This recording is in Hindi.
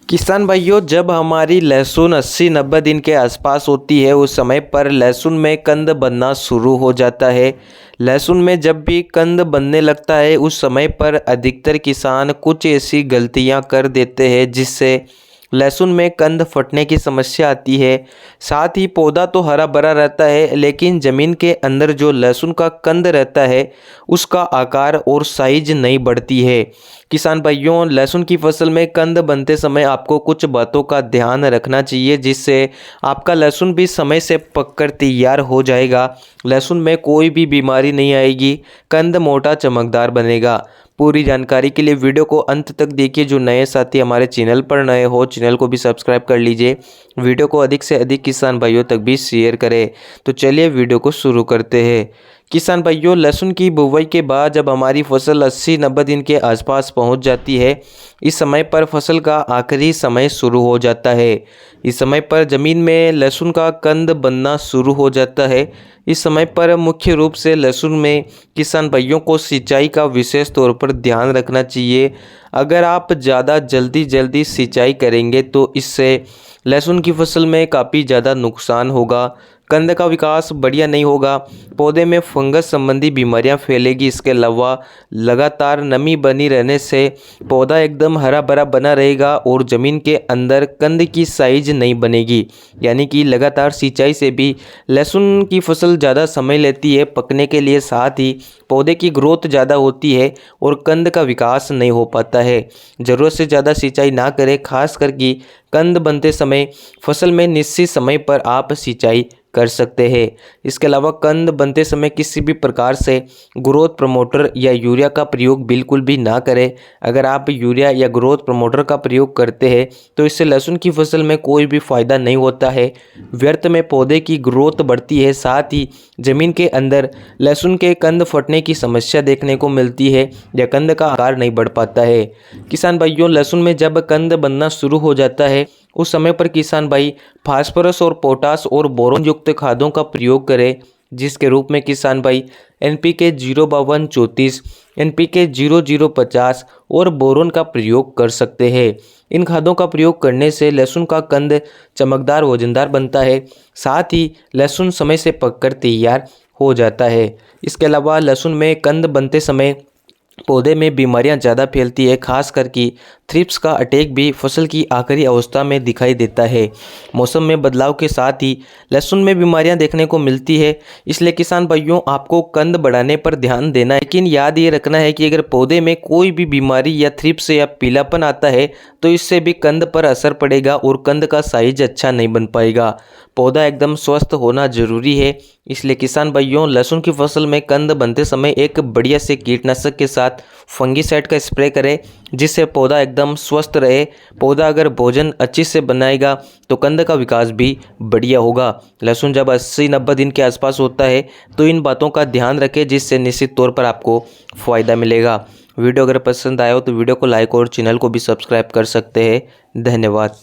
किसान भाइयों, जब हमारी लहसुन 80-90 दिन के आसपास होती है उस समय पर लहसुन में कंद बनना शुरू हो जाता है। लहसुन में जब भी कंद बनने लगता है उस समय पर अधिकतर किसान कुछ ऐसी गलतियां कर देते हैं जिससे लहसुन में कंद फटने की समस्या आती है। साथ ही पौधा तो हरा भरा रहता है लेकिन ज़मीन के अंदर जो लहसुन का कंद रहता है उसका आकार और साइज नहीं बढ़ती है। किसान भाइयों, लहसुन की फसल में कंद बनते समय आपको कुछ बातों का ध्यान रखना चाहिए जिससे आपका लहसुन भी समय से पककर तैयार हो जाएगा। लहसुन में कोई भी बीमारी नहीं आएगी, कंद मोटा चमकदार बनेगा। पूरी जानकारी के लिए वीडियो को अंत तक देखिए। जो नए साथी हमारे चैनल पर नए हो चैनल को भी सब्सक्राइब कर लीजिए। वीडियो को अधिक से अधिक किसान भाइयों तक भी शेयर करें। तो चलिए वीडियो को शुरू करते हैं। किसान भाइयों, लहसुन की बुवाई के बाद जब हमारी फसल 80-90 दिन के आसपास पहुंच जाती है, इस समय पर फसल का आखिरी समय शुरू हो जाता है। इस समय पर ज़मीन में लहसुन का कंद बनना शुरू हो जाता है। इस समय पर मुख्य रूप से लहसुन में किसान भाइयों को सिंचाई का विशेष तौर पर ध्यान रखना चाहिए। अगर आप ज़्यादा जल्दी सिंचाई करेंगे तो इससे लहसुन की फसल में काफ़ी ज़्यादा नुकसान होगा। कंद का विकास बढ़िया नहीं होगा, पौधे में फंगस संबंधी बीमारियां फैलेगी। इसके अलावा लगातार नमी बनी रहने से पौधा एकदम हरा भरा बना रहेगा और ज़मीन के अंदर कंद की साइज नहीं बनेगी। यानी कि लगातार सिंचाई से भी लहसुन की फसल ज़्यादा समय लेती है पकने के लिए, साथ ही पौधे की ग्रोथ ज़्यादा होती है और कंद का विकास नहीं हो पाता है। ज़रूरत से ज़्यादा सिंचाई ना करें, खास करके कंद बनते समय फसल में निश्चित समय पर आप सिंचाई कर सकते हैं। इसके अलावा कंद बनते समय किसी भी प्रकार से ग्रोथ प्रमोटर या यूरिया का प्रयोग बिल्कुल भी ना करें। अगर आप यूरिया या ग्रोथ प्रमोटर का प्रयोग करते हैं तो इससे लहसुन की फसल में कोई भी फ़ायदा नहीं होता है। व्यर्थ में पौधे की ग्रोथ बढ़ती है, साथ ही ज़मीन के अंदर लहसुन के कंद फटने की समस्या देखने को मिलती है या कंद का आकार नहीं बढ़ पाता है। किसान भाइयों, लहसुन में जब कंद बनना शुरू हो जाता है उस समय पर किसान भाई फास्फोरस और पोटास और बोरोन युक्त खादों का प्रयोग करें, जिसके रूप में किसान भाई NPK 05234, NPK 0050 और बोरोन का प्रयोग कर सकते हैं। इन खादों का प्रयोग करने से लहसुन का कंद चमकदार वजनदार बनता है, साथ ही लहसुन समय से पककर तैयार हो जाता है। इसके अलावा लहसुन में कंद बनते समय पौधे में बीमारियां ज़्यादा फैलती है, खास करके थ्रिप्स का अटैक भी फसल की आखिरी अवस्था में दिखाई देता है। मौसम में बदलाव के साथ ही लहसुन में बीमारियां देखने को मिलती है, इसलिए किसान भाइयों आपको कंद बढ़ाने पर ध्यान देना है। लेकिन याद ये रखना है कि अगर पौधे में कोई भी बीमारी या थ्रिप्स या पीलापन आता है तो इससे भी कंद पर असर पड़ेगा और कंद का साइज अच्छा नहीं बन पाएगा। पौधा एकदम स्वस्थ होना जरूरी है, इसलिए किसान भाइयों लहसुन की फसल में कंद बनते समय एक बढ़िया से कीटनाशक के साथ फंगीसाइड का स्प्रे करें जिससे पौधा एकदम स्वस्थ रहे। पौधा अगर भोजन अच्छे से बनाएगा तो कंद का विकास भी बढ़िया होगा। लहसुन जब 80-90 दिन के आसपास होता है तो इन बातों का ध्यान रखें जिससे निश्चित तौर पर आपको फ़ायदा मिलेगा। वीडियो अगर पसंद आया हो तो वीडियो को लाइक और चैनल को भी सब्सक्राइब कर सकते हैं। धन्यवाद।